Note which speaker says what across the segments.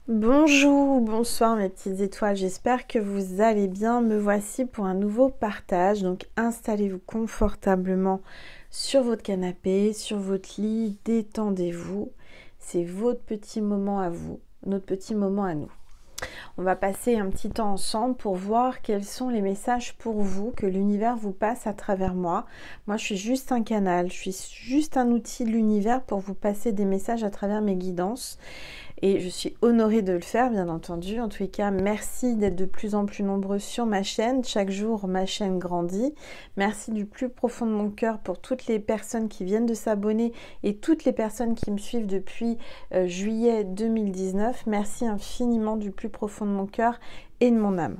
Speaker 1: Bonjour, bonsoir mes petites étoiles, j'espère que vous allez bien. Me voici pour un nouveau partage. Donc installez-vous confortablement sur votre canapé, sur votre lit, détendez-vous. C'est votre petit moment à vous, notre petit moment à nous. On va passer un petit temps ensemble pour voir quels sont les messages pour vous que l'univers vous passe à travers moi. Moi, je suis juste un canal, je suis juste un outil de l'univers pour vous passer des messages à travers mes guidances. Et je suis honorée de le faire, bien entendu. En tous les cas, merci d'être de plus en plus nombreux sur ma chaîne. Chaque jour, ma chaîne grandit. Merci du plus profond de mon cœur pour toutes les personnes qui viennent de s'abonner et toutes les personnes qui me suivent depuis juillet 2019. Merci infiniment du plus profond de mon cœur et de mon âme.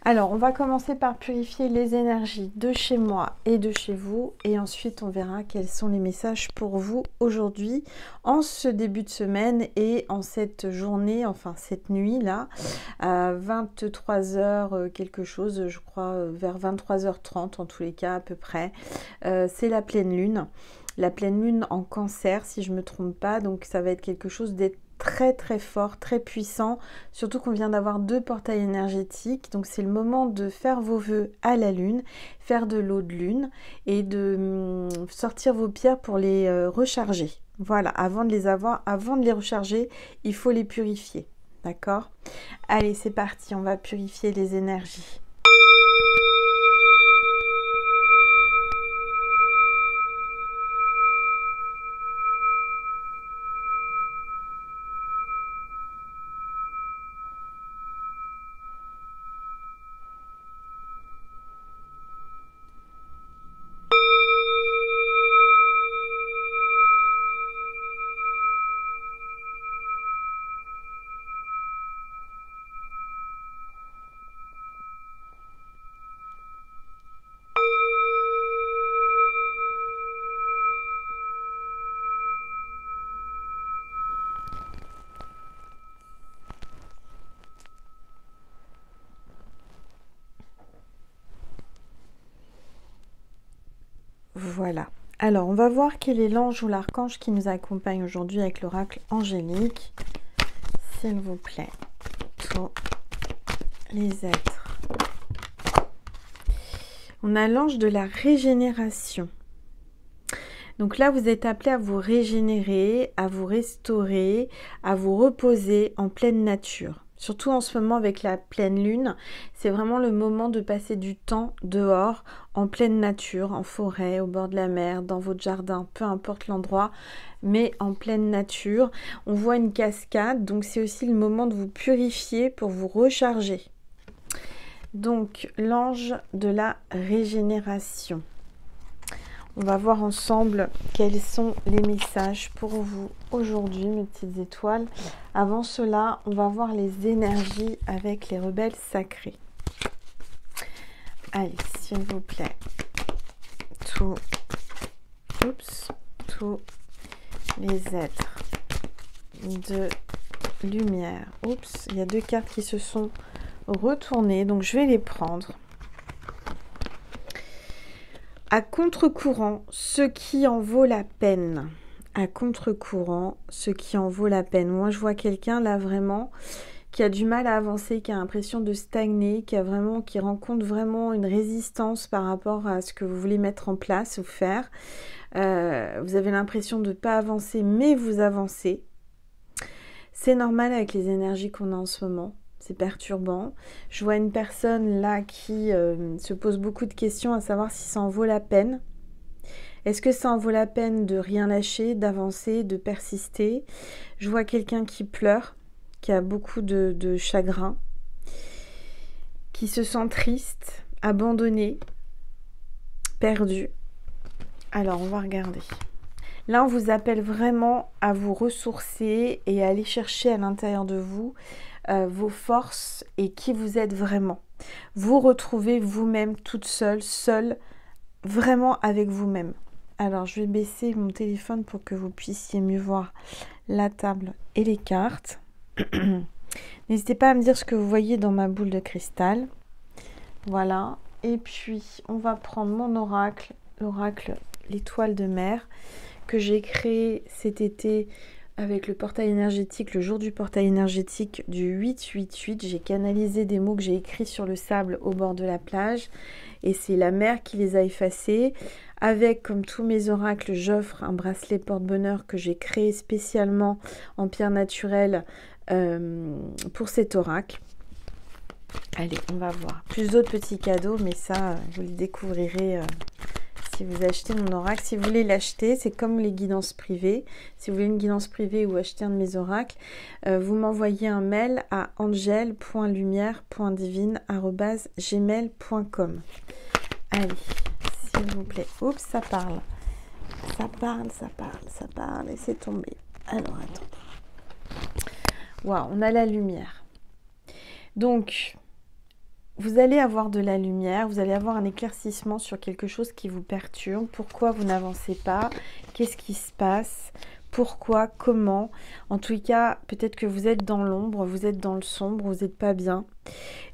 Speaker 1: Alors, on va commencer par purifier les énergies de chez moi et de chez vous. Et ensuite, on verra quels sont les messages pour vous aujourd'hui, en ce début de semaine et en cette journée, enfin cette nuit-là, à 23h quelque chose, je crois, vers 23h30 en tous les cas à peu près. C'est la pleine lune. La pleine lune en cancer, si je ne me trompe pas. Donc, ça va être quelque chose d'être très très fort, très puissant, surtout qu'on vient d'avoir 2 portails énergétiques, donc c'est le moment de faire vos vœux à la lune, faire de l'eau de lune et de sortir vos pierres pour les recharger. Voilà, avant de les recharger, il faut les purifier, d'accord? Allez, c'est parti, on va purifier les énergies. Voilà. Alors, on va voir quel est l'ange ou l'archange qui nous accompagne aujourd'hui avec l'oracle angélique. S'il vous plaît, tous les êtres. On a l'ange de la régénération. Donc là, vous êtes appelé à vous régénérer, à vous restaurer, à vous reposer en pleine nature. Surtout en ce moment avec la pleine lune, c'est vraiment le moment de passer du temps dehors, en pleine nature, en forêt, au bord de la mer, dans votre jardin, peu importe l'endroit, mais en pleine nature. On voit une cascade, donc c'est aussi le moment de vous purifier pour vous recharger. Donc, l'ange de la régénération. On va voir ensemble quels sont les messages pour vous aujourd'hui, mes petites étoiles. Avant cela, on va voir les énergies avec les rebelles sacrés. Allez, s'il vous plaît, tous les êtres de lumière. Oups, il y a 2 cartes qui se sont retournées, donc je vais les prendre. À contre-courant, ce qui en vaut la peine. À contre-courant, ce qui en vaut la peine. Moi, je vois quelqu'un là vraiment qui a du mal à avancer, qui a l'impression de stagner, qui rencontre vraiment une résistance par rapport à ce que vous voulez mettre en place ou faire. Vous avez l'impression de ne pas avancer, mais vous avancez. C'est normal avec les énergies qu'on a en ce moment. C'est perturbant. Je vois une personne là qui se pose beaucoup de questions à savoir si ça en vaut la peine. Est-ce que ça en vaut la peine de rien lâcher, d'avancer, de persister? Je vois quelqu'un qui pleure, qui a beaucoup de chagrin, qui se sent triste, abandonné, perdu. Alors, on va regarder. Là, on vous appelle vraiment à vous ressourcer et à aller chercher à l'intérieur de vous vos forces et qui vous êtes vraiment. Vous retrouvez vous-même toute seule, vraiment avec vous-même. Alors, je vais baisser mon téléphone pour que vous puissiez mieux voir la table et les cartes. N'hésitez pas à me dire ce que vous voyez dans ma boule de cristal. Voilà. Et puis, on va prendre mon oracle, l'oracle l'étoile de mer, que j'ai créé cet été avec le portail énergétique, le jour du portail énergétique du 8-8-8. J'ai canalisé des mots que j'ai écrits sur le sable au bord de la plage. Et c'est la mer qui les a effacés. Avec, comme tous mes oracles, j'offre un bracelet porte-bonheur que j'ai créé spécialement en pierre naturelle pour cet oracle. Allez, on va voir. Plus d'autres petits cadeaux, mais ça, vous le découvrirez si vous achetez mon oracle. Si vous voulez l'acheter, c'est comme les guidances privées. Si vous voulez une guidance privée ou acheter un de mes oracles, vous m'envoyez un mail à angel.lumière.divine@gmail.com. Allez, s'il vous plaît. Oups, ça parle. Ça parle et c'est tombé. Alors, attendez. Waouh, on a la lumière. Donc, vous allez avoir de la lumière, vous allez avoir un éclaircissement sur quelque chose qui vous perturbe. Pourquoi vous n'avancez pas? Qu'est-ce qui se passe? Pourquoi? Comment? En tout cas, peut-être que vous êtes dans l'ombre, vous êtes dans le sombre, vous n'êtes pas bien.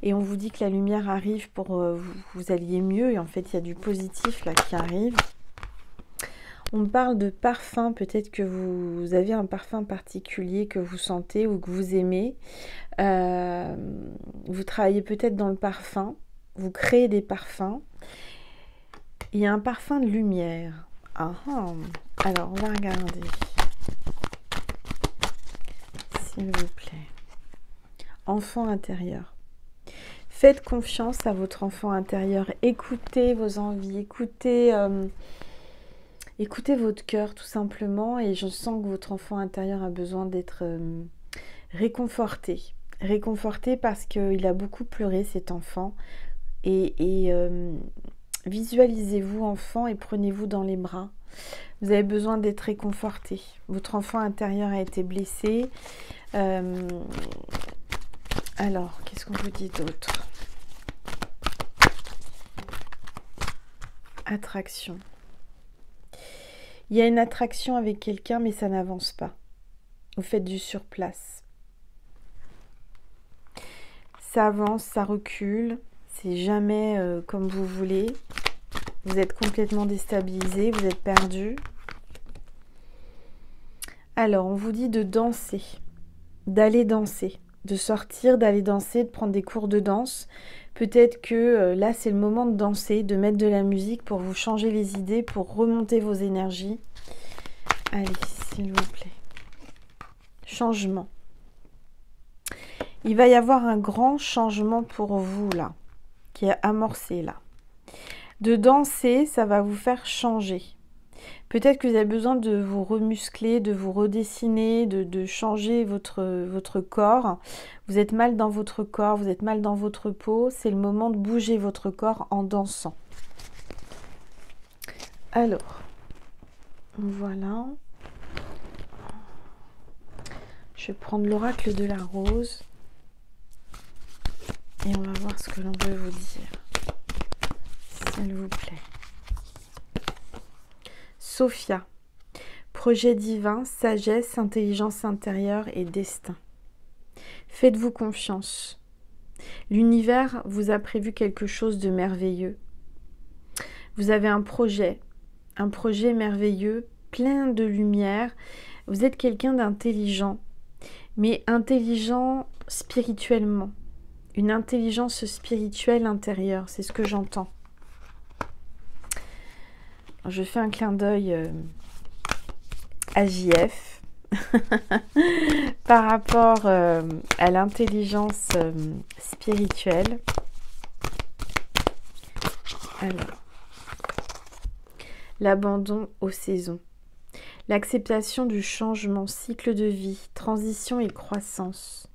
Speaker 1: Et on vous dit que la lumière arrive pour vous alliez mieux. Et en fait, il y a du positif là qui arrive. On parle de parfum. Peut-être que vous avez un parfum particulier que vous sentez ou que vous aimez. Vous travaillez peut-être dans le parfum. Vous créez des parfums. Il y a un parfum de lumière. Ah, alors, on va regarder. S'il vous plaît. Enfant intérieur. Faites confiance à votre enfant intérieur. Écoutez vos envies. Écoutez votre cœur tout simplement. Et je sens que votre enfant intérieur a besoin d'être réconforté. Réconforté parce qu'il a beaucoup pleuré cet enfant. Et visualisez-vous enfant et prenez-vous dans les bras. Vous avez besoin d'être réconforté. Votre enfant intérieur a été blessé. Alors, qu'est-ce qu'on vous dit d'autre? Attraction. Il y a une attraction avec quelqu'un, mais ça n'avance pas. Vous faites du surplace. Ça avance, ça recule. C'est jamais comme vous voulez. Vous êtes complètement déstabilisé, vous êtes perdu. Alors, on vous dit de danser, d'aller danser, de sortir, d'aller danser, de prendre des cours de danse. Peut-être que là, c'est le moment de danser, de mettre de la musique pour vous changer les idées, pour remonter vos énergies. Allez, s'il vous plaît. Changement. Il va y avoir un grand changement pour vous, là, qui est amorcé, là. De danser, ça va vous faire changer. Peut-être que vous avez besoin de vous remuscler, de vous redessiner, de changer votre corps. Vous êtes mal dans votre corps, vous êtes mal dans votre peau. C'est le moment de bouger votre corps en dansant. Alors, voilà. Je vais prendre l'oracle de la rose. Et on va voir ce que l'on veut vous dire. S'il vous plaît. Sophia, projet divin, sagesse, intelligence intérieure et destin. Faites-vous confiance. L'univers vous a prévu quelque chose de merveilleux. Vous avez un projet merveilleux, plein de lumière. Vous êtes quelqu'un d'intelligent, mais intelligent spirituellement. Une intelligence spirituelle intérieure, c'est ce que j'entends. Je fais un clin d'œil à JF par rapport à l'intelligence spirituelle. Alors, l'abandon aux saisons, l'acceptation du changement, cycle de vie, transition et croissance.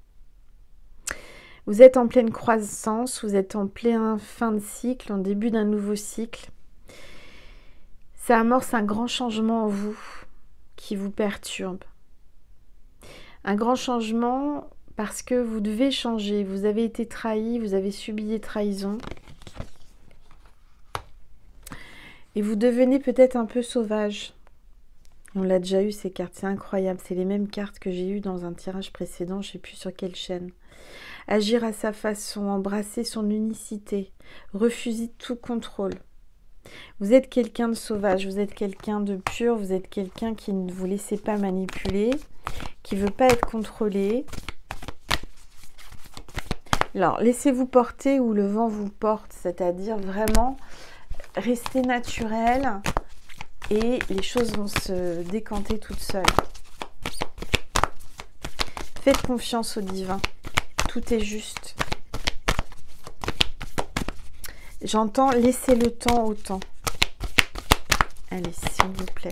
Speaker 1: Vous êtes en pleine croissance, vous êtes en plein fin de cycle, en début d'un nouveau cycle. Ça amorce un grand changement en vous qui vous perturbe. Un grand changement parce que vous devez changer. Vous avez été trahi, vous avez subi des trahisons. Et vous devenez peut-être un peu sauvage. On l'a déjà eu ces cartes, c'est incroyable. C'est les mêmes cartes que j'ai eues dans un tirage précédent, je ne sais plus sur quelle chaîne. Agir à sa façon, embrasser son unicité, refuser tout contrôle. Vous êtes quelqu'un de sauvage, vous êtes quelqu'un de pur, vous êtes quelqu'un qui ne vous laissez pas manipuler, qui ne veut pas être contrôlé. Alors, laissez-vous porter où le vent vous porte, c'est-à-dire vraiment restez naturel et les choses vont se décanter toutes seules. Faites confiance au divin, tout est juste. J'entends laisser le temps au temps. Allez, s'il vous plaît.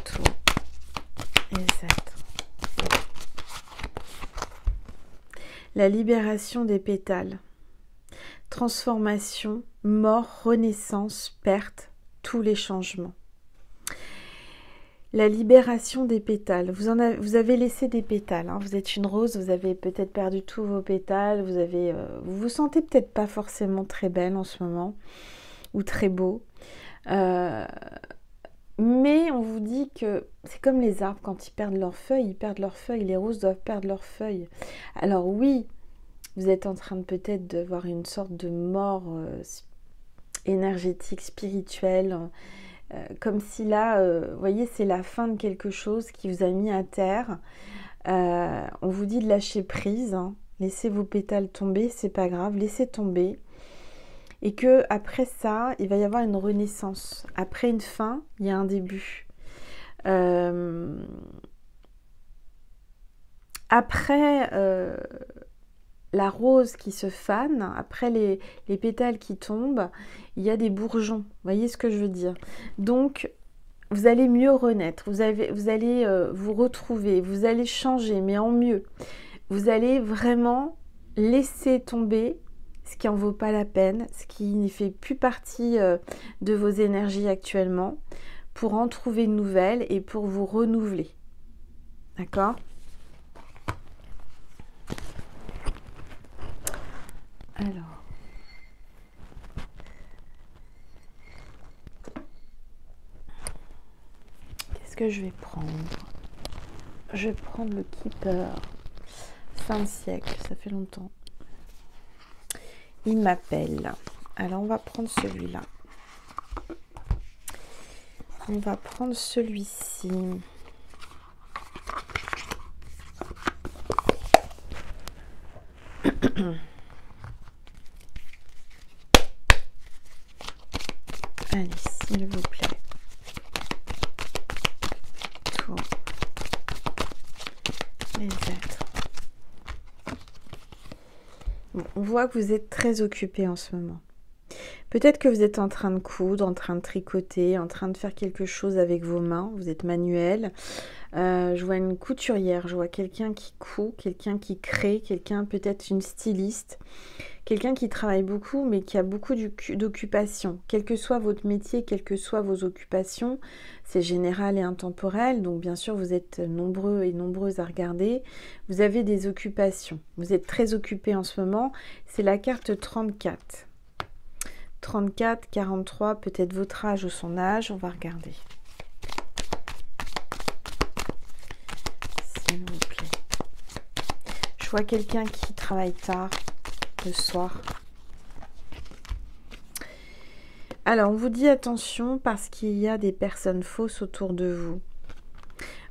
Speaker 1: Tout et Z. La libération des pétales. Transformation, mort, renaissance, perte, tous les changements. La libération des pétales. Vous avez laissé des pétales. Hein. Vous êtes une rose, vous avez peut-être perdu tous vos pétales. Vous vous sentez peut-être pas forcément très belle en ce moment ou très beau. Mais on vous dit que c'est comme les arbres quand ils perdent leurs feuilles. Ils perdent leurs feuilles. Les roses doivent perdre leurs feuilles. Alors oui, vous êtes en train de peut-être d'avoir une sorte de mort énergétique, spirituelle. Comme si là, vous voyez, c'est la fin de quelque chose qui vous a mis à terre. On vous dit de lâcher prise, hein. Laissez vos pétales tomber, c'est pas grave, laissez tomber. Et que après ça, il va y avoir une renaissance. Après une fin, il y a un début. Après la rose qui se fane, après les pétales qui tombent, il y a des bourgeons. Vous voyez ce que je veux dire? Donc, vous allez mieux renaître, vous allez vous retrouver, vous allez changer, mais en mieux. Vous allez vraiment laisser tomber ce qui n'en vaut pas la peine, ce qui ne fait plus partie de vos énergies actuellement, pour en trouver de nouvelles et pour vous renouveler. D'accord ? Alors, qu'est-ce que je vais prendre? Je vais prendre le Keeper, fin de siècle, ça fait longtemps. Il m'appelle. Alors, on va prendre celui-là. On va prendre celui-ci. Allez, s'il vous plaît. Tout. Les êtres. Bon, on voit que vous êtes très occupé en ce moment. Peut-être que vous êtes en train de coudre, en train de tricoter, en train de faire quelque chose avec vos mains. Vous êtes manuel. Je vois une couturière, je vois quelqu'un qui coud, quelqu'un qui crée, quelqu'un peut-être une styliste. Quelqu'un qui travaille beaucoup, mais qui a beaucoup d'occupations. Quel que soit votre métier, quelles que soient vos occupations, c'est général et intemporel. Donc, bien sûr, vous êtes nombreux et nombreuses à regarder. Vous avez des occupations. Vous êtes très occupés en ce moment. C'est la carte 34. 34, 43, peut-être votre âge ou son âge. On va regarder. S'il vous plaît. Je vois quelqu'un qui travaille tard. Le soir. Alors, on vous dit attention parce qu'il y a des personnes fausses autour de vous.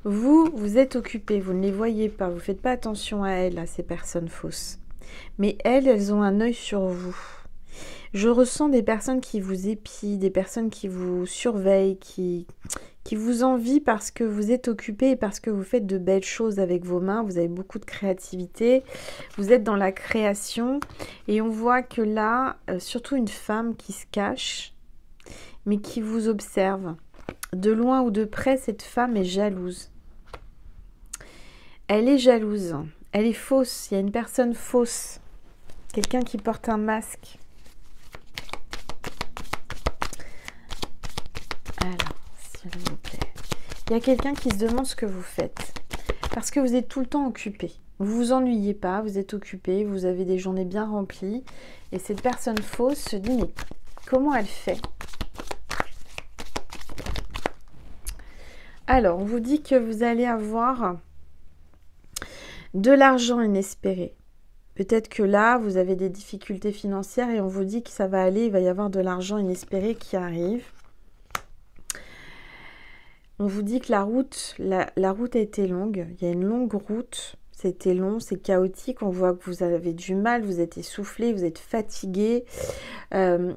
Speaker 1: Vous êtes occupé, vous ne les voyez pas, vous ne faites pas attention à elles, à ces personnes fausses. Mais elles ont un œil sur vous. Je ressens des personnes qui vous épient, des personnes qui vous surveillent, qui vous envient parce que vous êtes occupé et parce que vous faites de belles choses avec vos mains. Vous avez beaucoup de créativité. Vous êtes dans la création. Et on voit que là, surtout une femme qui se cache, mais qui vous observe. De loin ou de près, cette femme est jalouse. Elle est jalouse. Elle est fausse. Il y a une personne fausse. Quelqu'un qui porte un masque. Alors, s'il vous plaît. Il y a quelqu'un qui se demande ce que vous faites. Parce que vous êtes tout le temps occupé. Vous vous ennuyez pas, vous êtes occupé, vous avez des journées bien remplies. Et cette personne fausse se dit, mais comment elle fait? Alors, on vous dit que vous allez avoir de l'argent inespéré. Peut-être que là, vous avez des difficultés financières et on vous dit que ça va aller, il va y avoir de l'argent inespéré qui arrive. On vous dit que la route a été longue, il y a une longue route, c'était long, c'est chaotique, on voit que vous avez du mal, vous êtes essoufflé, vous êtes fatigué,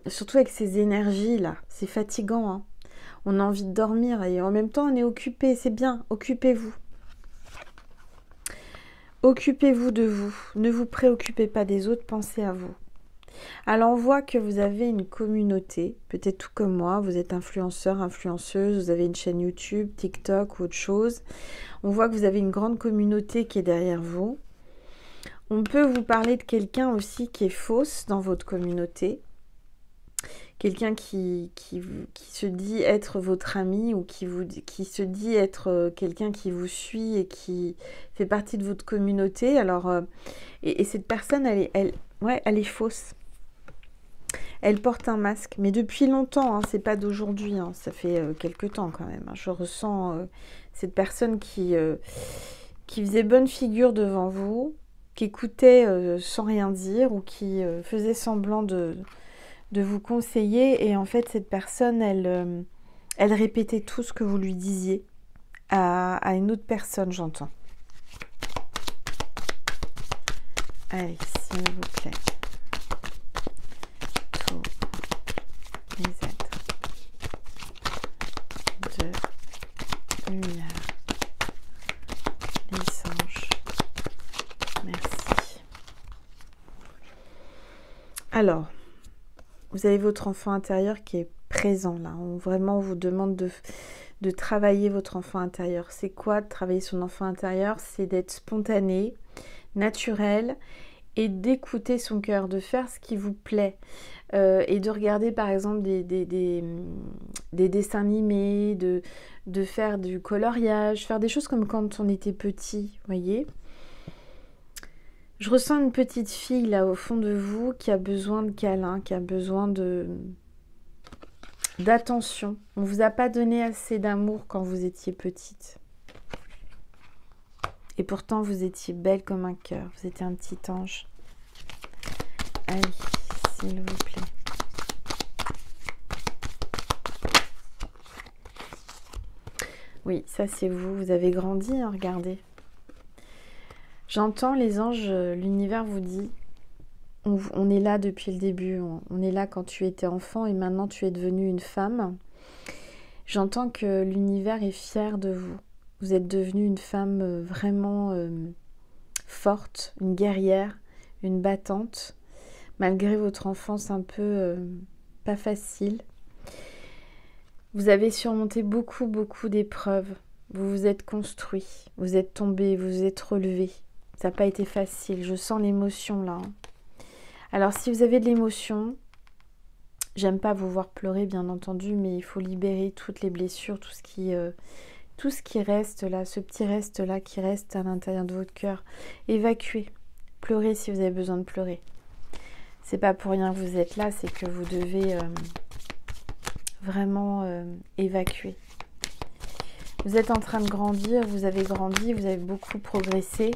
Speaker 1: surtout avec ces énergies-là, c'est fatigant, hein. On a envie de dormir et en même temps on est occupé, c'est bien, occupez-vous. Occupez-vous de vous, ne vous préoccupez pas des autres, pensez à vous. Alors on voit que vous avez une communauté, peut-être tout comme moi, vous êtes influenceur, influenceuse, vous avez une chaîne YouTube, TikTok ou autre chose. On voit que vous avez une grande communauté qui est derrière vous. On peut vous parler de quelqu'un aussi qui est fausse dans votre communauté. Quelqu'un qui se dit être votre ami ou qui se dit être quelqu'un qui vous suit et qui fait partie de votre communauté. Alors, et cette personne, elle est fausse. Elle porte un masque, mais depuis longtemps, hein, c'est pas d'aujourd'hui, hein, ça fait quelque temps quand même. Hein. Je ressens cette personne qui faisait bonne figure devant vous, qui écoutait sans rien dire ou qui faisait semblant de vous conseiller. Et en fait, cette personne, elle répétait tout ce que vous lui disiez à une autre personne, j'entends. Allez, s'il vous plaît. Les êtres de lumière, les anges, merci. Alors, vous avez votre enfant intérieur qui est présent là. Vraiment, on vous demande de travailler votre enfant intérieur. C'est quoi de travailler son enfant intérieur? C'est d'être spontané, naturel et d'écouter son cœur, de faire ce qui vous plaît. Et de regarder par exemple des dessins animés, de faire du coloriage, faire des choses comme quand on était petit, voyez. Je ressens une petite fille là au fond de vous qui a besoin de câlin, qui a besoin d'attention. On ne vous a pas donné assez d'amour quand vous étiez petite. Et pourtant vous étiez belle comme un cœur, vous étiez un petit ange. Allez, s'il vous plaît. Oui, ça c'est vous, vous avez grandi, hein, regardez. J'entends les anges, l'univers vous dit, on est là depuis le début, on est là quand tu étais enfant et maintenant tu es devenue une femme. J'entends que l'univers est fier de vous. Vous êtes devenue une femme vraiment forte, une guerrière, une battante. Malgré votre enfance un peu pas facile. Vous avez surmonté beaucoup d'épreuves. Vous vous êtes construit, vous êtes tombé, vous vous êtes relevé. Ça n'a pas été facile, je sens l'émotion là. Hein. Alors si vous avez de l'émotion, j'aime pas vous voir pleurer bien entendu, mais il faut libérer toutes les blessures, tout ce qui reste là, ce petit reste là qui reste à l'intérieur de votre cœur. Évacuez, pleurez si vous avez besoin de pleurer. C'est pas pour rien que vous êtes là, c'est que vous devez vraiment évacuer. Vous êtes en train de grandir, vous avez grandi, vous avez beaucoup progressé.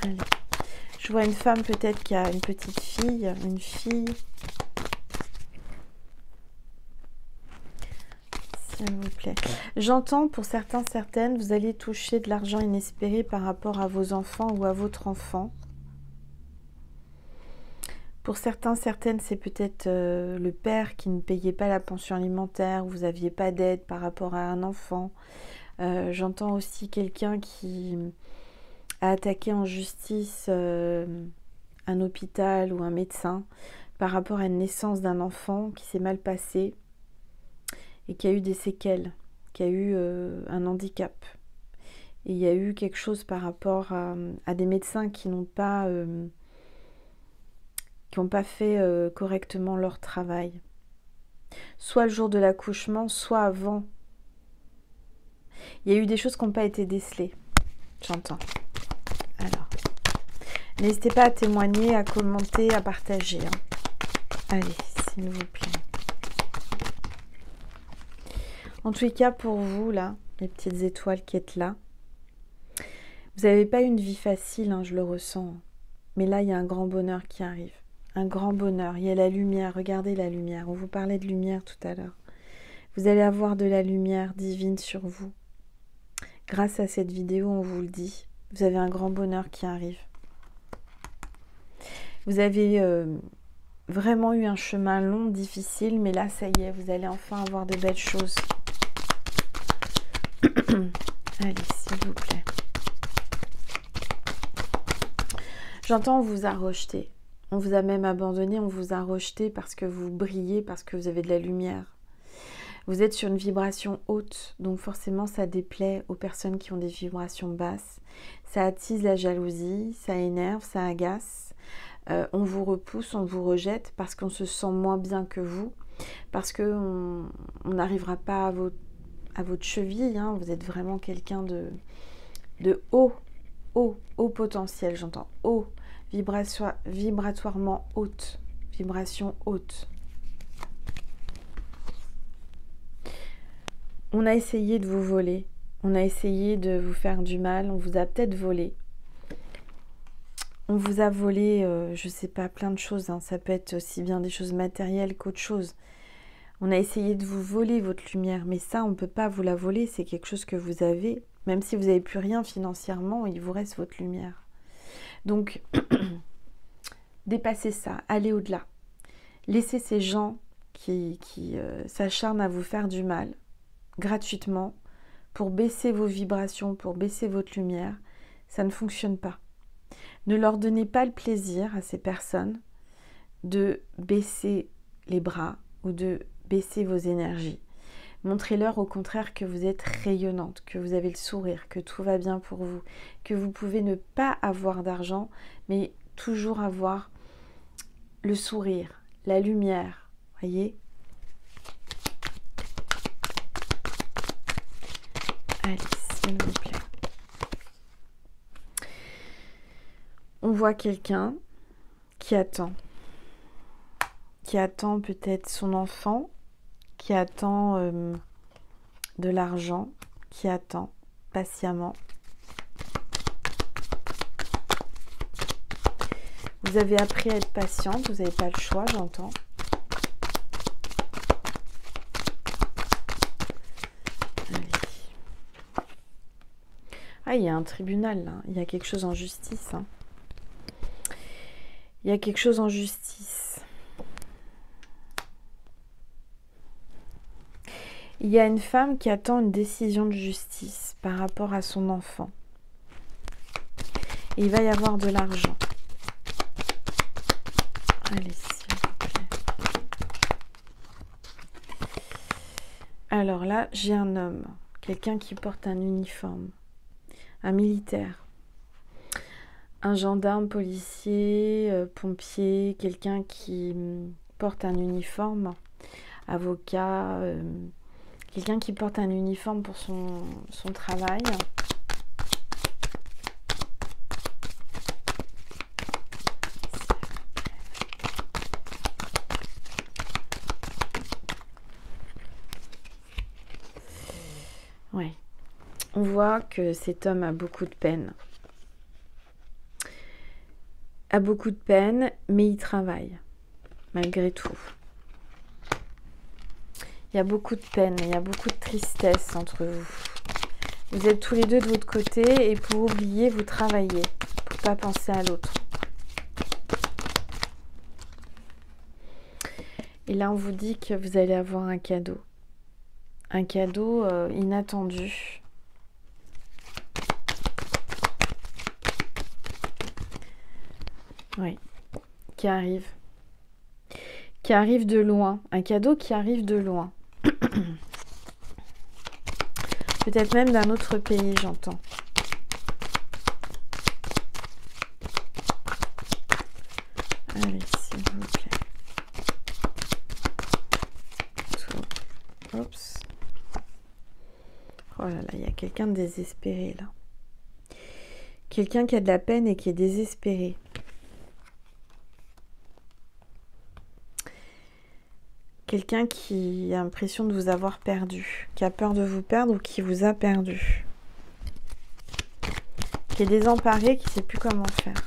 Speaker 1: Allez. Je vois une femme peut-être qui a une petite fille, une fille. S'il vous plaît. J'entends pour certains, certaines, vous allez toucher de l'argent inespéré par rapport à vos enfants ou à votre enfant. Pour certains, certaines, c'est peut-être le père qui ne payait pas la pension alimentaire, vous n'aviez pas d'aide par rapport à un enfant. J'entends aussi quelqu'un qui a attaqué en justice un hôpital ou un médecin par rapport à une naissance d'un enfant qui s'est mal passé et qui a eu des séquelles, qui a eu un handicap. Et il y a eu quelque chose par rapport à des médecins qui n'ont pas fait correctement leur travail. Soit le jour de l'accouchement, soit avant. Il y a eu des choses qui n'ont pas été décelées. J'entends. Alors, n'hésitez pas à témoigner, à commenter, à partager. Hein. Allez, s'il vous plaît. En tous les cas, pour vous, là, les petites étoiles qui êtes là, Vous n'avez pas une vie facile, hein, je le ressens. Mais là, il y a un grand bonheur qui arrive. Un grand bonheur. Il y a la lumière. Regardez la lumière. On vous parlait de lumière tout à l'heure. Vous allez avoir de la lumière divine sur vous. Grâce à cette vidéo, on vous le dit. Vous avez un grand bonheur qui arrive. Vous avez vraiment eu un chemin long, difficile, mais là, ça y est, vous allez enfin avoir de belles choses. Allez, s'il vous plaît. J'entends, on vous a rejeté. On vous a même abandonné, on vous a rejeté parce que vous brillez, parce que vous avez de la lumière. Vous êtes sur une vibration haute, donc forcément ça déplaît aux personnes qui ont des vibrations basses. Ça attise la jalousie, ça énerve, ça agace. On vous repousse, on vous rejette parce qu'on se sent moins bien que vous, parce qu'on n'arrivera pas à votre cheville. Hein. Vous êtes vraiment quelqu'un de haut potentiel, j'entends haut, vibratoirement haute, vibration haute. On a essayé de vous voler, on a essayé de vous faire du mal, on vous a peut-être volé. On vous a volé, je sais pas, plein de choses, hein. Ça peut être aussi bien des choses matérielles qu'autre chose. On a essayé de vous voler votre lumière, mais ça, on ne peut pas vous la voler, c'est quelque chose que vous avez. Même si vous n'avez plus rien financièrement, il vous reste votre lumière. Donc, dépassez ça, allez au-delà. Laissez ces gens qui s'acharnent à vous faire du mal, gratuitement, pour baisser vos vibrations, pour baisser votre lumière. Ça ne fonctionne pas. Ne leur donnez pas le plaisir à ces personnes de baisser les bras ou de baisser vos énergies. Montrez-leur au contraire que vous êtes rayonnante, que vous avez le sourire, que tout va bien pour vous, que vous pouvez ne pas avoir d'argent, mais toujours avoir le sourire, la lumière, voyez? Allez, s'il vous plaît. On voit quelqu'un qui attend peut-être son enfant, qui attend de l'argent, qui attend patiemment. Vous avez appris à être patiente, vous n'avez pas le choix, j'entends. Ah, il y a un tribunal, là. Il y a quelque chose en justice. Hein. Il y a quelque chose en justice. Il y a une femme qui attend une décision de justice par rapport à son enfant. Et il va y avoir de l'argent. Allez, s'il vous plaît. Alors là, j'ai un homme, quelqu'un qui porte un uniforme, un militaire, un gendarme, policier, pompier, quelqu'un qui porte un uniforme, avocat, quelqu'un qui porte un uniforme pour son travail. Ouais. On voit que cet homme a beaucoup de peine. A beaucoup de peine, mais il travaille, malgré tout. Il y a beaucoup de peine, il y a beaucoup de tristesse entre vous. Vous êtes tous les deux de votre côté et pour oublier, vous travaillez, pour ne pas penser à l'autre. Et là, on vous dit que vous allez avoir un cadeau. Un cadeau inattendu. Oui, qui arrive. Qui arrive de loin. Un cadeau qui arrive de loin. Peut-être même d'un autre pays, j'entends. Allez, s'il vous plaît. Tout. Oups. Oh là là, il y a quelqu'un de désespéré, là. Quelqu'un qui a de la peine et qui est désespéré. Quelqu'un qui a l'impression de vous avoir perdu, qui a peur de vous perdre ou qui vous a perdu. qui est désemparé, qui ne sait plus comment faire.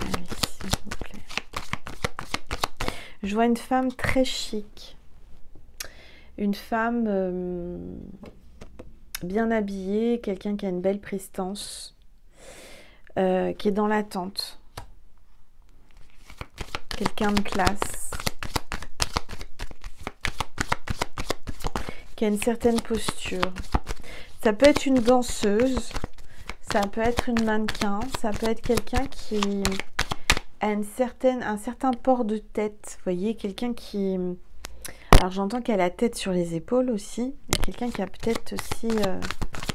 Speaker 1: Allez, s'il vous plaît. Je vois une femme très chic. Une femme bien habillée, quelqu'un qui a une belle prestance, qui est dans l'attente. Quelqu'un de classe. Qui a une certaine posture. Ça peut être une danseuse, ça peut être une mannequin, ça peut être quelqu'un qui a un certain port de tête. Vous voyez, quelqu'un qui... Alors j'entends qu'elle a la tête sur les épaules aussi, mais quelqu'un qui a peut-être aussi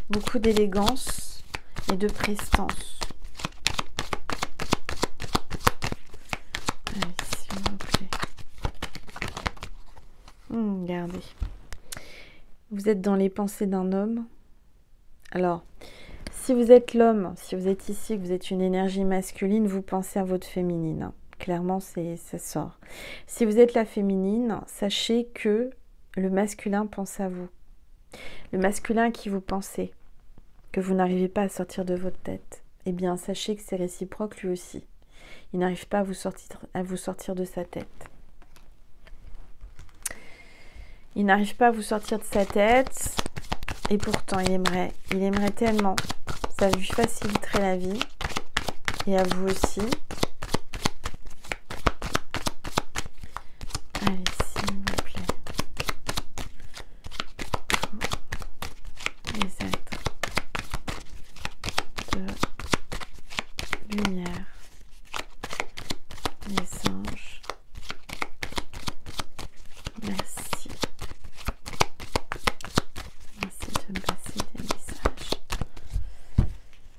Speaker 1: beaucoup d'élégance et de prestance. Allez, s'il vous plaît. Regardez. Vous êtes dans les pensées d'un homme. Alors, si vous êtes l'homme, si vous êtes ici, que vous êtes une énergie masculine, vous pensez à votre féminine. Clairement, ça sort. Si vous êtes la féminine, sachez que le masculin pense à vous. Le masculin à qui vous pensez, que vous n'arrivez pas à sortir de votre tête, eh bien, sachez que c'est réciproque lui aussi. Il n'arrive pas à vous sortir de sa tête. Il n'arrive pas à vous sortir de sa tête, et pourtant il aimerait tellement. Ça lui faciliterait la vie, et à vous aussi. Allez, s'il vous plaît. Tous les êtres de lumière, les anges. Merci. Merci de me passer des messages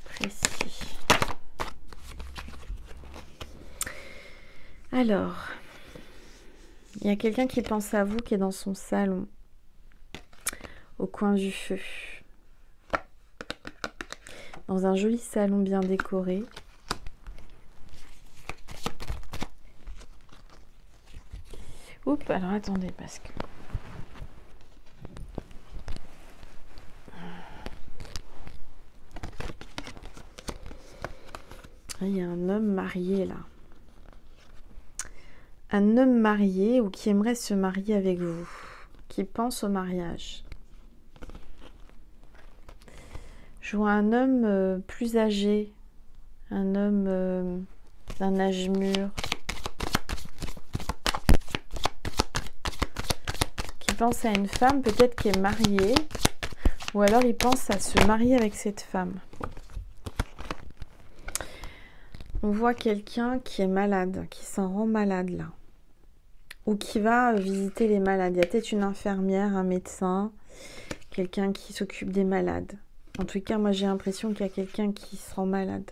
Speaker 1: précis. Alors, il y a quelqu'un qui pense à vous, qui est dans son salon, au coin du feu. Dans un joli salon bien décoré. Oups, alors attendez, parce que... Il y a un homme marié là. Un homme marié ou qui aimerait se marier avec vous, qui pense au mariage. Je vois un homme plus âgé, un homme d'un âge mûr, qui pense à une femme peut-être qui est mariée, ou alors il pense à se marier avec cette femme. On voit quelqu'un qui est malade, qui s'en rend malade là, ou qui va visiter les malades. Il y a peut-être une infirmière, un médecin, quelqu'un qui s'occupe des malades. En tout cas, moi j'ai l'impression qu'il y a quelqu'un qui se rend malade.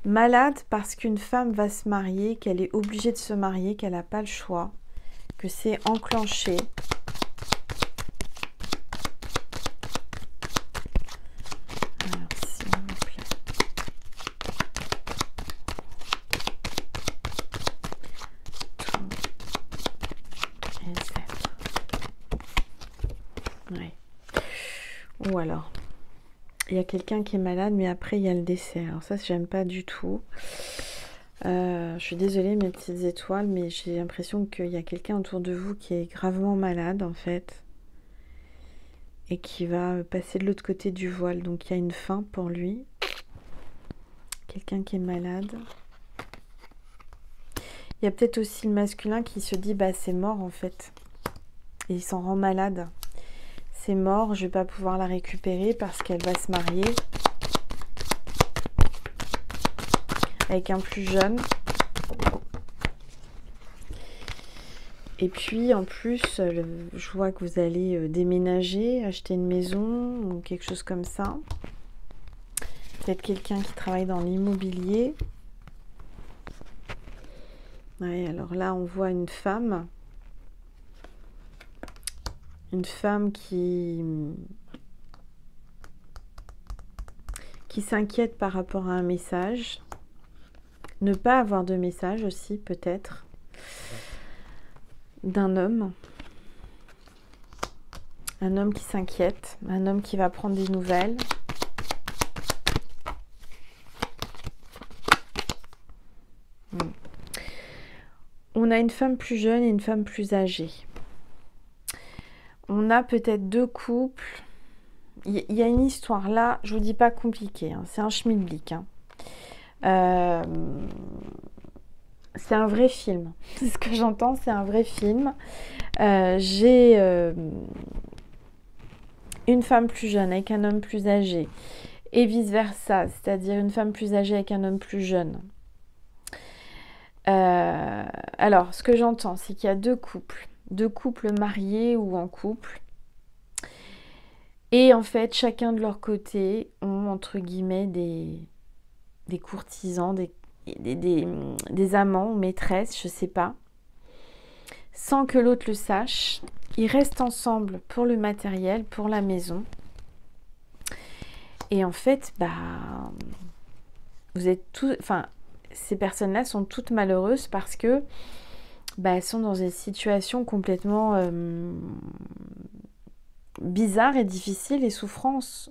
Speaker 1: Malade parce qu'une femme va se marier, qu'elle est obligée de se marier, qu'elle n'a pas le choix, que c'est enclenché. Alors, s'il vous plaît. Tous les êtres. Oui. Ou alors, il y a quelqu'un qui est malade, mais après il y a le décès. Alors ça, j'aime pas du tout. Je suis désolée mes petites étoiles, mais j'ai l'impression qu'il y a quelqu'un autour de vous qui est gravement malade en fait. Et qui va passer de l'autre côté du voile. Donc il y a une fin pour lui. Quelqu'un qui est malade. Il y a peut-être aussi le masculin qui se dit, bah c'est mort en fait. Et il s'en rend malade. C'est mort, je vais pas pouvoir la récupérer parce qu'elle va se marier avec un plus jeune. Et puis en plus, je vois que vous allez déménager, acheter une maison ou quelque chose comme ça. Peut-être quelqu'un qui travaille dans l'immobilier. Ouais, alors là, on voit une femme. Une femme qui s'inquiète par rapport à un message. Ne pas avoir de message aussi, peut-être. D'un homme. Un homme qui s'inquiète, un homme qui va prendre des nouvelles. On a une femme plus jeune et une femme plus âgée. On a peut-être deux couples. Il y a une histoire là, je vous dis pas compliquée, hein, c'est un schmilblick. Hein. C'est un vrai film. C'est ce que j'entends, c'est un vrai film. J'ai une femme plus jeune avec un homme plus âgé et vice-versa, c'est-à-dire une femme plus âgée avec un homme plus jeune. Alors, ce que j'entends, c'est qu'il y a deux couples mariés ou en couple. Et en fait, chacun de leur côté ont, entre guillemets, des courtisans, des amants ou maîtresses, je sais pas. Sans que l'autre le sache, ils restent ensemble pour le matériel, pour la maison. Et en fait, vous êtes tous... Enfin, ces personnes-là sont toutes malheureuses parce que elles sont dans des situations complètement bizarres et difficiles et souffrantes.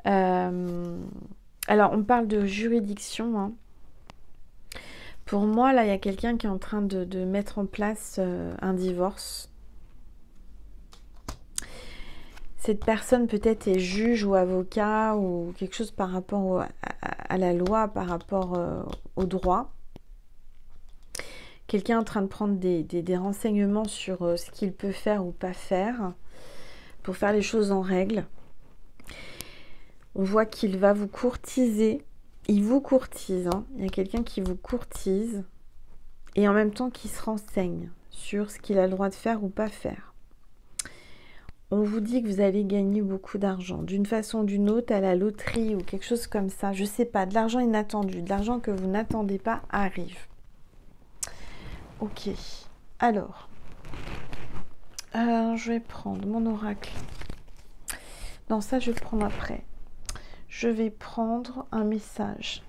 Speaker 1: Alors, on parle de juridiction. Hein. Pour moi, là, il y a quelqu'un qui est en train de mettre en place un divorce. Cette personne peut-être est juge ou avocat ou quelque chose par rapport à la loi, par rapport au droit. Quelqu'un est en train de prendre des renseignements sur ce qu'il peut faire ou pas faire pour faire les choses en règle. On voit qu'il va vous courtiser. Il vous courtise. Hein. Il y a quelqu'un qui vous courtise et en même temps qui se renseigne sur ce qu'il a le droit de faire ou pas faire. On vous dit que vous allez gagner beaucoup d'argent, d'une façon ou d'une autre, à la loterie ou quelque chose comme ça. Je sais pas, de l'argent inattendu, de l'argent que vous n'attendez pas arrive. Ok, alors, je vais prendre mon oracle. Non, ça je vais prendre après. Je vais prendre un message.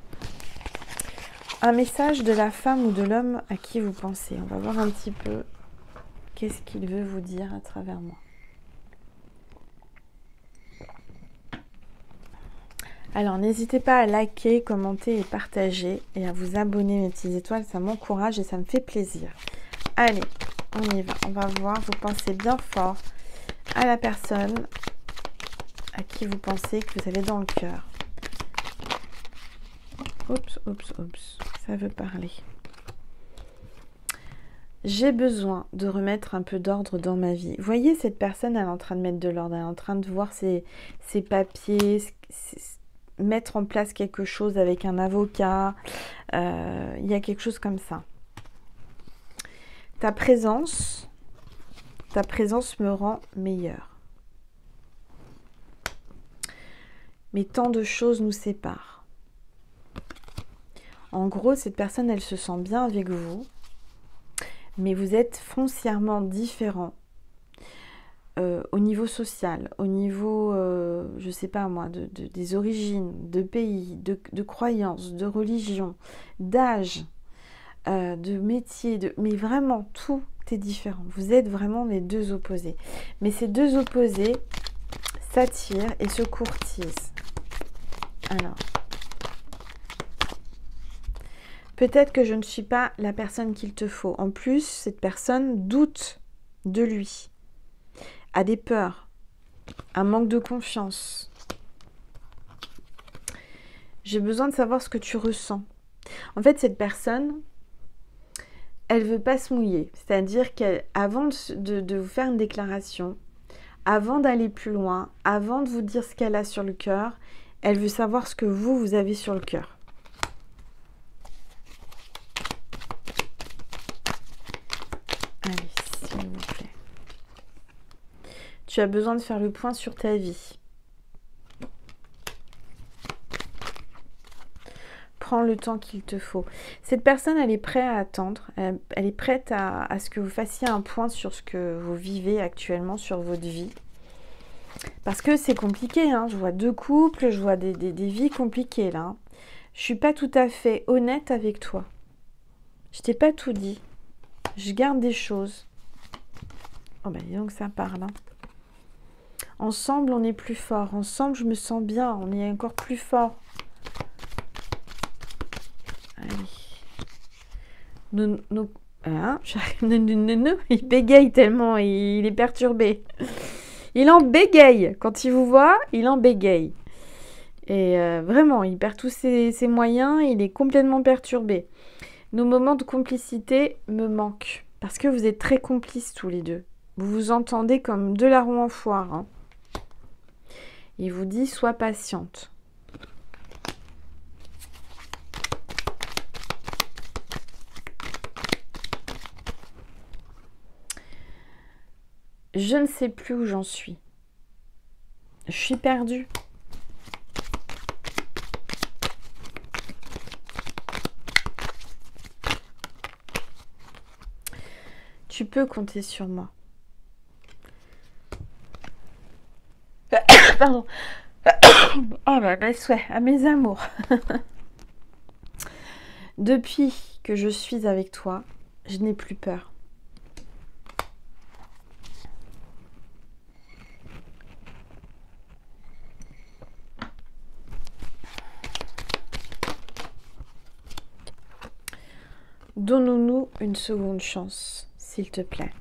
Speaker 1: Un message de la femme ou de l'homme à qui vous pensez. On va voir un petit peu qu'est-ce qu'il veut vous dire à travers moi. Alors, n'hésitez pas à liker, commenter et partager et à vous abonner, mes petites étoiles. Ça m'encourage et ça me fait plaisir. Allez, on y va. On va voir. Vous pensez bien fort à la personne à qui vous pensez que vous avez dans le cœur. Oups. Ça veut parler. J'ai besoin de remettre un peu d'ordre dans ma vie. Vous voyez, cette personne, elle est en train de mettre de l'ordre. Elle est en train de voir ses papiers, mettre en place quelque chose avec un avocat. Il y a quelque chose comme ça. Ta présence me rend meilleure. Mais tant de choses nous séparent. En gros, cette personne, elle se sent bien avec vous, mais vous êtes foncièrement différents. Au niveau social, au niveau, je sais pas moi, des origines, de pays, de croyances, de religion, d'âge, de métier, mais vraiment tout est différent. Vous êtes vraiment les deux opposés. Mais ces deux opposés s'attirent et se courtisent. Alors, peut-être que je ne suis pas la personne qu'il te faut. En plus, cette personne doute de lui. A des peurs, un manque de confiance. J'ai besoin de savoir ce que tu ressens. En fait, cette personne, elle veut pas se mouiller. C'est-à-dire qu'avant de vous faire une déclaration, avant d'aller plus loin, avant de vous dire ce qu'elle a sur le cœur, elle veut savoir ce que vous avez sur le cœur. Allez, s'il vous plaît. Tu as besoin de faire le point sur ta vie. Prends le temps qu'il te faut. Cette personne, elle est prête à attendre. Elle est prête à ce que vous fassiez un point sur ce que vous vivez actuellement, sur votre vie. Parce que c'est compliqué. Hein. Je vois deux couples, je vois des vies compliquées là. Hein. Je ne suis pas tout à fait honnête avec toi. Je t'ai pas tout dit. Je garde des choses. Oh ben dis donc ça parle. Hein. Ensemble, on est plus fort. Ensemble, je me sens bien. On est encore plus fort. Allez. Hein, il bégaye tellement. Il est perturbé. Il en bégaye. Quand il vous voit, il en bégaye. Et vraiment, il perd tous ses moyens. Il est complètement perturbé. Nos moments de complicité me manquent. Parce que vous êtes très complices tous les deux. Vous vous entendez comme deux larrons en foire. Hein. Il vous dit, sois patiente. Je ne sais plus où j'en suis. Je suis perdue. Tu peux compter sur moi. Pardon. Oh là là, souhait à mes amours. Depuis que je suis avec toi, je n'ai plus peur. Donnons-nous une seconde chance, s'il te plaît.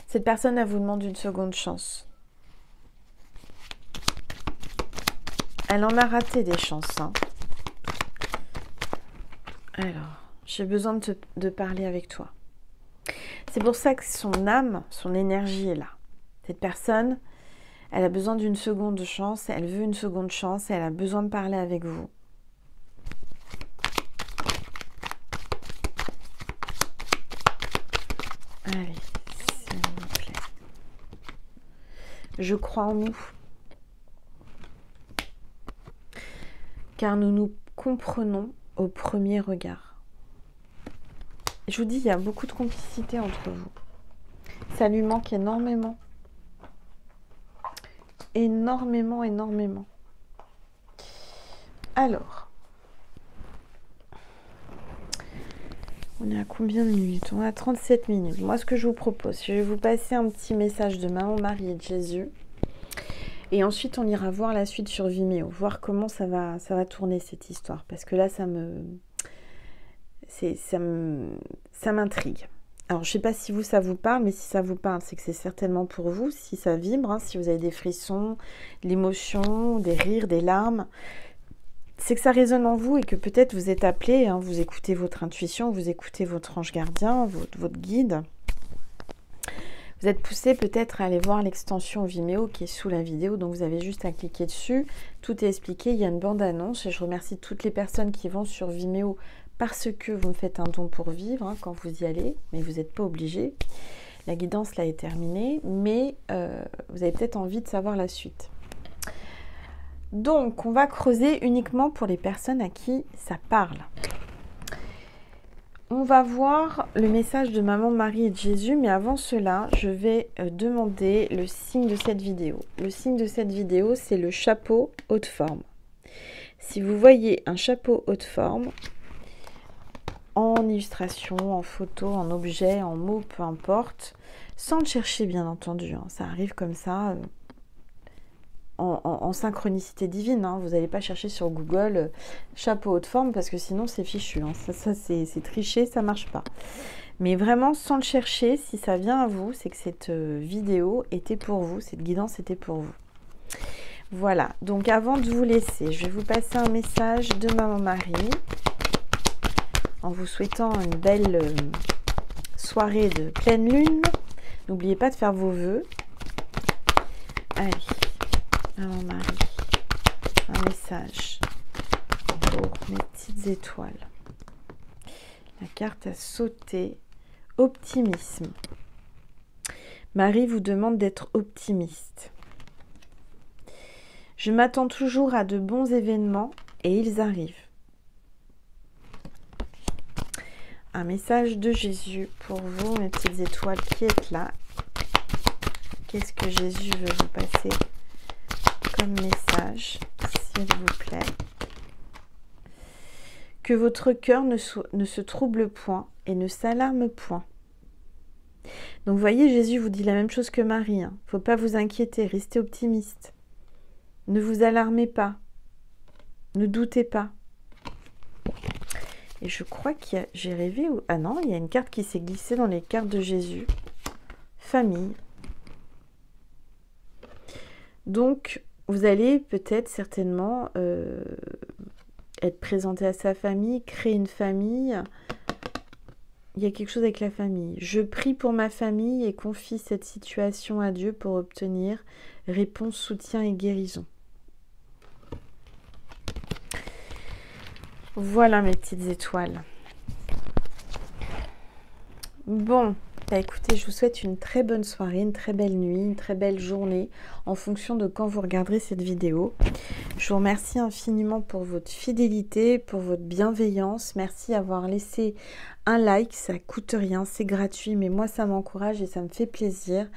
Speaker 1: Cette personne, elle vous demande une seconde chance. Elle en a raté des chances. Hein. Alors, j'ai besoin de parler avec toi. C'est pour ça que son âme, son énergie est là. Cette personne, elle a besoin d'une seconde chance, elle veut une seconde chance et elle a besoin de parler avec vous. Allez, s'il vous plaît. Je crois en nous. Car nous nous comprenons au premier regard. Je vous dis, il y a beaucoup de complicité entre vous. Ça lui manque énormément. Énormément, énormément. Alors, on est à combien de minutes? On est à 37 minutes. Moi, ce que je vous propose, je vais vous passer un petit message de Maman Marie et de Jésus. Et ensuite, on ira voir la suite sur Vimeo, voir comment ça va tourner cette histoire. Parce que là, ça m'intrigue. Alors, je ne sais pas si ça vous parle, mais si ça vous parle, c'est que c'est certainement pour vous. Si ça vibre, hein, si vous avez des frissons, de l'émotion, des rires, des larmes, c'est que ça résonne en vous et que peut-être vous êtes appelé, hein, vous écoutez votre intuition, vous écoutez votre ange gardien, votre guide. Vous êtes poussé peut-être à aller voir l'extension Vimeo qui est sous la vidéo, donc vous avez juste à cliquer dessus. Tout est expliqué, il y a une bande-annonce et je remercie toutes les personnes qui vont sur Vimeo parce que vous me faites un don pour vivre hein, quand vous y allez, mais vous n'êtes pas obligé. La guidance là est terminée, mais vous avez peut-être envie de savoir la suite. Donc, on va creuser uniquement pour les personnes à qui ça parle. On va voir le message de Maman Marie et de Jésus, mais avant cela, je vais demander le signe de cette vidéo. Le signe de cette vidéo, c'est le chapeau haute forme. Si vous voyez un chapeau haute forme, en illustration, en photo, en objet, en mots, peu importe, sans le chercher bien entendu, hein, ça arrive comme ça, en synchronicité divine, hein. Vous n'allez pas chercher sur Google chapeau haute forme parce que sinon c'est fichu, hein. Ça c'est triché, ça marche pas. Mais vraiment sans le chercher, si ça vient à vous, c'est que cette vidéo était pour vous, cette guidance était pour vous. Voilà, donc avant de vous laisser, je vais vous passer un message de Maman Marie en vous souhaitant une belle soirée de pleine lune. N'oubliez pas de faire vos vœux. Allez. Maman Marie, un message pour mes petites étoiles. La carte a sauté. Optimisme. Marie vous demande d'être optimiste. Je m'attends toujours à de bons événements et ils arrivent. Un message de Jésus pour vous, mes petites étoiles qui êtes là. Qu'est-ce que Jésus veut vous passer comme message, s'il vous plaît? Que votre cœur ne se trouble point et ne s'alarme point. Donc, vous voyez, Jésus vous dit la même chose que Marie. Hein. Faut pas vous inquiéter, restez optimiste. Ne vous alarmez pas. Ne doutez pas. Et je crois qu'il y a... J'ai rêvé... Ah non, il y a une carte qui s'est glissée dans les cartes de Jésus. Famille. Donc, vous allez peut-être certainement être présenté à sa famille, créer une famille. Il y a quelque chose avec la famille. Je prie pour ma famille et confie cette situation à Dieu pour obtenir réponse, soutien et guérison. Voilà mes petites étoiles. Bon, bah écoutez, je vous souhaite une très bonne soirée, une très belle nuit, une très belle journée en fonction de quand vous regarderez cette vidéo. Je vous remercie infiniment pour votre fidélité, pour votre bienveillance. Merci d'avoir laissé un like, ça coûte rien, c'est gratuit, mais moi ça m'encourage et ça me fait plaisir.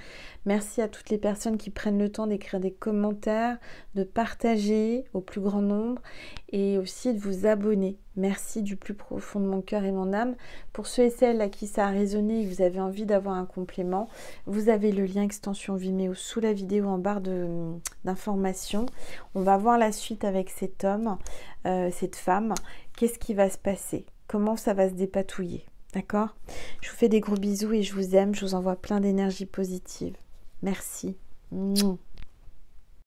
Speaker 1: Merci à toutes les personnes qui prennent le temps d'écrire des commentaires, de partager au plus grand nombre et aussi de vous abonner. Merci du plus profond de mon cœur et mon âme. Pour ceux et celles à qui ça a résonné et que vous avez envie d'avoir un complément, vous avez le lien extension Vimeo sous la vidéo en barre d'informations. On va voir la suite avec cet homme, cette femme. Qu'est-ce qui va se passer? Comment ça va se dépatouiller? D'accord? Je vous fais des gros bisous et je vous aime. Je vous envoie plein d'énergie positive. Merci. Mouah.